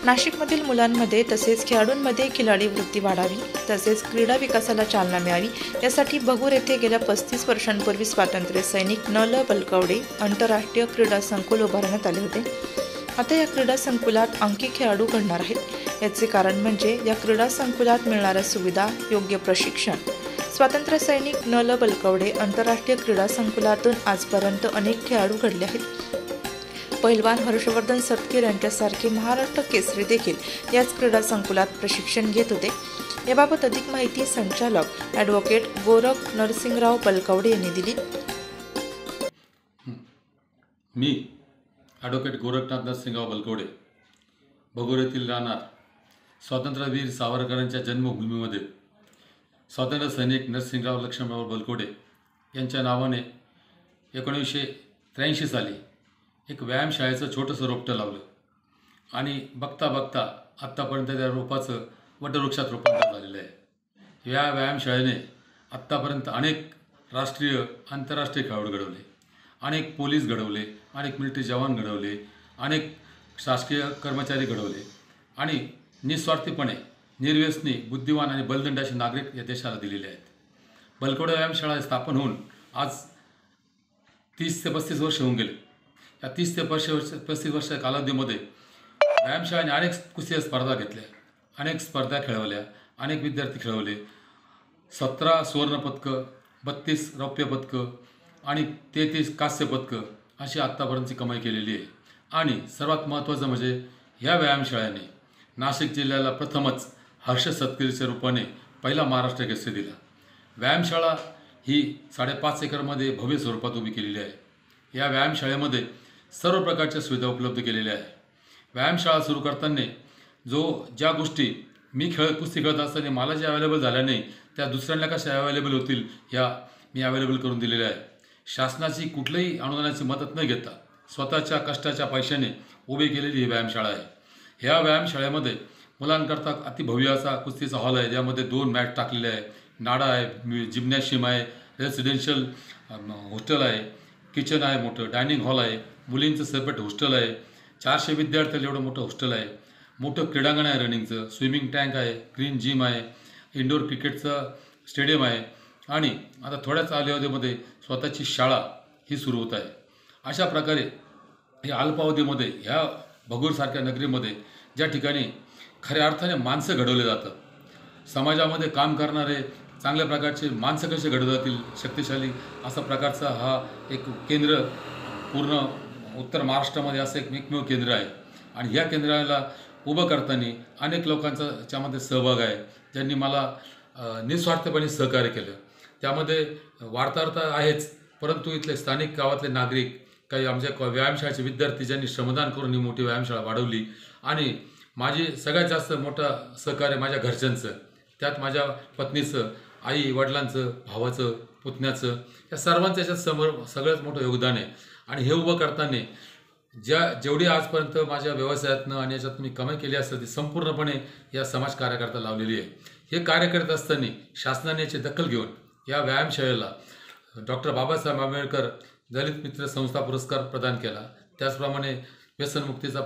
नाशिकमधील मुलांमध्ये तसेच खेळाडूंमध्ये खिलाडी वृत्ती वाढावी तसेच क्रीडा विकासाला चालना मिळावी यासाठी भगूर येथे गेल्या 35 वर्षांपूर्वी स्वातंत्र्य सैनिक न.ल. बलकवडे आंतरराष्ट्रीय क्रीडा संकुल उभारण्यात आले होते। आता या क्रीडा संकुलात अंकी खेळाडू घडणार आहेत। याचे कारण म्हणजे या क्रीडा संकुलात मिळणाऱ्या सुविधा, योग्य प्रशिक्षण। स्वातंत्र्य सैनिक न.ल. बलकवडे आंतरराष्ट्रीय क्रीडा संकुलातून आजपर्यंत अनेक खेळाडू घडले आहेत। पहिलवान हर्षवर्धन सतगीर यांच्यासारखे महाराष्ट्र केसरी देखील याच क्रीडा संकुलात प्रशिक्षण घेत होते। याबाबत अधिक माहिती संचालक ॲडव्होकेट गोरख नरसिंगराव बलकवडे यांनी दिली। मी ॲडव्होकेट गोरखनाथ नरसिंगराव बलकवडे भगूर येथील राहणार स्वातंत्र्यवीर सावरकरांच्या जन्मभूमीमध्ये स्वातंत्र्य सैनिक नरसिंगराव लक्ष्मणराव बलकवडे यांच्या नावाने 1983 साली एक व्यायामशाळेचं छोटंसं रोपटं लावलं आणि बघता बघता आत्तापर्यंत त्या रोपाचं वटवृक्षात रूपांतर झालेलं आहे। या व्यायामशाळेने आत्तापर्यंत अनेक राष्ट्रीय आंतरराष्ट्रीय खेळाडू घडवले, अनेक पोलीस घडवले, अनेक मिलिटरी जवान घडवले, अनेक शासकीय कर्मचारी घडवले आणि निस्वार्थीपणे निर्व्यसनी, बुद्धिवान आणि बलदंड असे नागरिक या देशाला दिलेले आहेत। बलकवडे व्यायामशाळा स्थापन होऊन आज 30 ते 35 वर्ष होऊन गेले। या 30 ते 35 वर्ष कालावधीमध्ये व्यायामशाळेने अनेक कुस्ती स्पर्धा घेतल्या, अनेक स्पर्धा खेळवल्या, अनेक विद्यार्थी खेळवले। 17 सुवर्णपदकं, 32 रौप्य पदकं आणि 33 कांस्य पदकं अशी आत्तापर्यंतची कमाई केलेली आहे। आणि सर्वात महत्त्वाचं म्हणजे ह्या व्यायामशाळेने नाशिक जिल्ह्याला प्रथमच हर्ष सतगीरच्या रूपाने पहिला महाराष्ट्र केसरी दिला। व्यायामशाळा ही 5.5 एकरमध्ये भव्य स्वरूपात उभी केलेली आहे। या व्यायामशाळेमध्ये सर्व प्रकारच्या सुविधा उपलब्ध केलेल्या आहे। व्यायामशाळा सुरू करताना ज्या गोष्टी मी कुस्ती खेळत असताना मला ज्या अवेलेबल झाल्या नाही त्या दुसऱ्यांना कशा अवेलेबल होतील ह्या मी अवेलेबल करून दिलेल्या आहे। शासनाची कुठल्याही अनुदानाची मदत न घेता स्वतःच्या कष्टाच्या पैशाने उभी केलेली ही व्यायामशाळा आहे। ह्या व्यायामशाळेमध्ये मुलांकरता अतिभव्य असा कुस्तीचा हॉल आहे, ज्यामध्ये 2 मॅट टाकलेले आहे, नाडा आहे, जिम्नॅशियम आहे, रेसिडेन्शियल हॉस्टेल आहे, किचन आहे, मोठं डायनिंग हॉल आहे, मुलींचं सेपरेट हॉस्टेल आहे, 400 विद्यार्थ्याला एवढं मोठं हॉस्टेल आहे, मोठं क्रीडांगण आहे, रनिंगचं स्विमिंग टँक आहे, ग्रीन जिम आहे, इंडोर क्रिकेटचं स्टेडियम आहे आणि आता थोड्याच कालावधीमध्ये स्वतःची शाळा ही सुरू होत आहे। अशा प्रकारे या अल्पावधीमध्ये ह्या भगूरसारख्या नगरीमध्ये ज्या ठिकाणी खऱ्या अर्थाने माणसं घडवले जातात, समाजामध्ये काम करणारे चांगल्या प्रकारचे माणसं कसे घडवले जातील, शक्तिशाली असा प्रकारचा हा एक केंद्र पूर्ण उत्तर महाराष्ट्रामध्ये असं एक एकमेव केंद्र आहे। आणि ह्या केंद्राला उभं करताना अनेक लोकांचा याच्यामध्ये सहभाग आहे, ज्यांनी मला निस्वार्थपणे सहकार्य केलं। त्यामध्ये वार्ताहर तर आहेच, परंतु इथले स्थानिक गावातले नागरिक, काही आमच्या व्यायामशाळेचे विद्यार्थी ज्यांनी श्रमदान करून ही मोठी व्यायामशाळा वाढवली। आणि माझी सगळ्यात जास्त मोठं सहकार्य माझ्या घरच्यांचं, त्यात माझ्या पत्नीचं, आई वडिलांचं, भावाचं, पुतण्याचं, या सर्वांचं याच्यात सगळ्यात मोठं योगदान आहे। आणि हे उभं करताना जेवढी आजपर्यंत माझ्या व्यवसायातनं आणि याच्यात मी कमाई केली असेल ती संपूर्णपणे या समाज कार्यकर्ता लावलेली आहे। हे कार्य करत असताना शासनाने याची दखल घेऊन या व्यायामशाळेला डॉक्टर बाबासाहेब आंबेडकर दलित मित्र संस्था पुरस्कार प्रदान केला। त्याचप्रमाणे व्यसनमुक्तीचा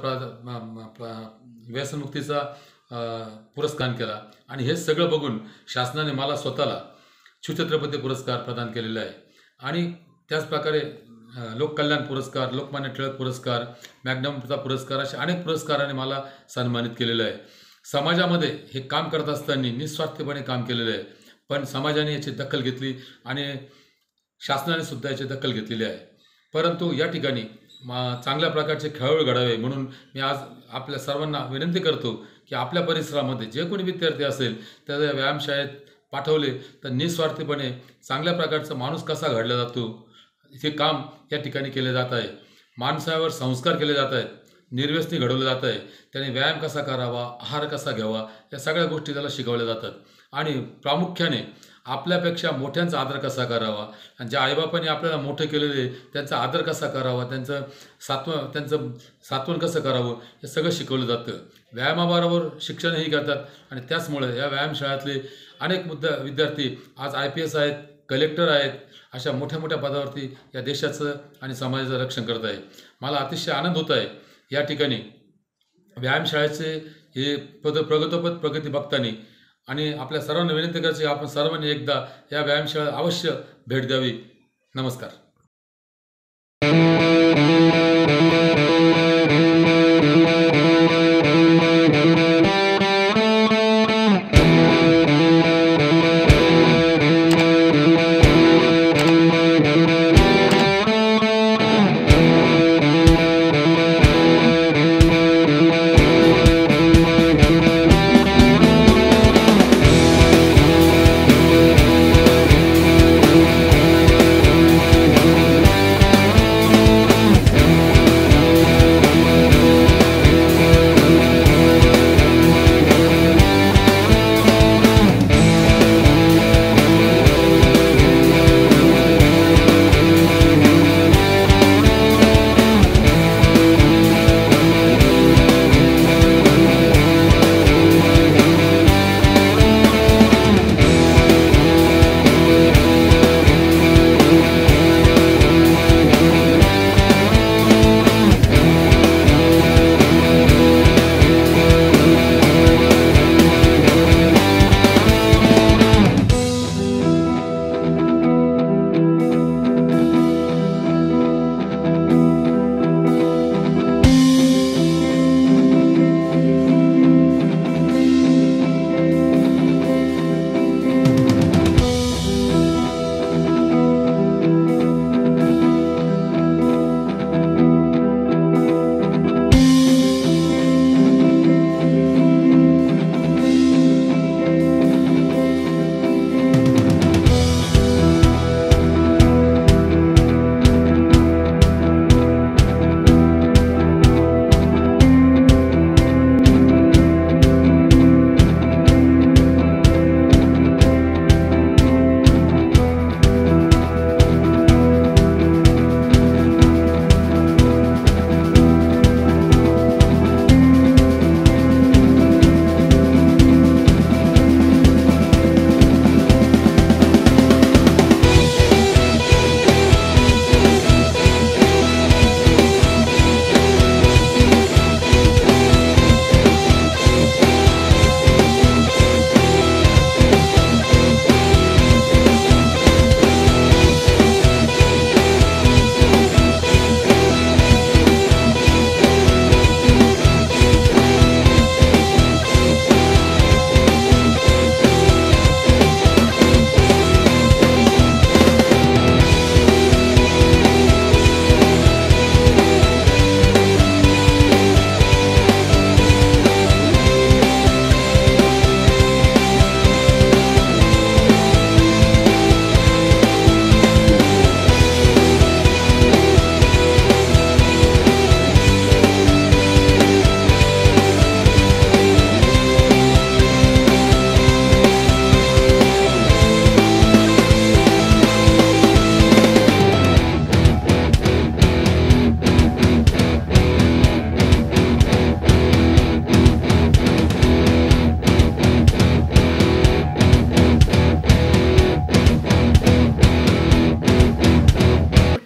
पुरस्कार केला। आणि हे सगळं बघून शासनाने मला स्वतःला शिवछत्रपती पुरस्कार प्रदान केलेला आहे। आणि त्याचप्रकारे लोककल्याण पुरस्कार, लोकमान्य टिळक पुरस्कार, मॅग्नमचा पुरस्कार अशा अनेक पुरस्काराने मला सन्मानित केलेलं आहे। समाजामध्ये हे काम करत असताना निस्वार्थीपणे काम केलेलं आहे, पण समाजाने याची दखल घेतली आणि शासनाने सुद्धा याची दखल घेतलेली आहे। परंतु या ठिकाणी चांगल्या प्रकारचे खेळाडू घडावे म्हणून मी आज आपल्या सर्वांना विनंती करतो की आपल्या परिसरामध्ये जे कोणी विद्यार्थी असेल त्या व्यायामशाळेत पाठवले तर निस्वार्थीपणे चांगल्या प्रकारचा माणूस कसा घडला जातो हे काम या ठिकाणी केले जात आहे। माणसावर संस्कार केले जात आहेत, निर्व्यसनी घडवलं जात आहे, त्याने व्यायाम कसा करावा, आहार कसा घ्यावा, या सगळ्या गोष्टी त्याला शिकवल्या जातात। आणि प्रामुख्याने आपल्यापेक्षा मोठ्यांचा आदर कसा करावा, आणि ज्या आईबापांनी आपल्याला मोठं केलेले त्यांचा आदर कसा करावा, त्यांचं सात्वन कसं करावं हे सगळं शिकवलं जातं। व्यायामाबरोबर शिक्षणही करतात आणि त्याचमुळे या व्यायामशाळेतले अनेक विद्यार्थी आज IPS आहेत, कलेक्टर आहेत, अशा मोठ्या मोठ्या पदावरती या देशाचं आणि समाजाचं रक्षण करत आहे। मला अतिशय आनंद होत आहे या ठिकाणी व्यायामशाळेचे हे प्रगतोपत प्रगती बघताना आणि आपल्या सर्वांना विनंती करायची, आपण सर्वांनी एकदा या व्यायामशाळेला अवश्य भेट द्यावी. नमस्कार.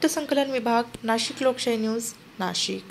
संकलन विभाग, नाशिक लोकशाही न्यूज, नाशिक.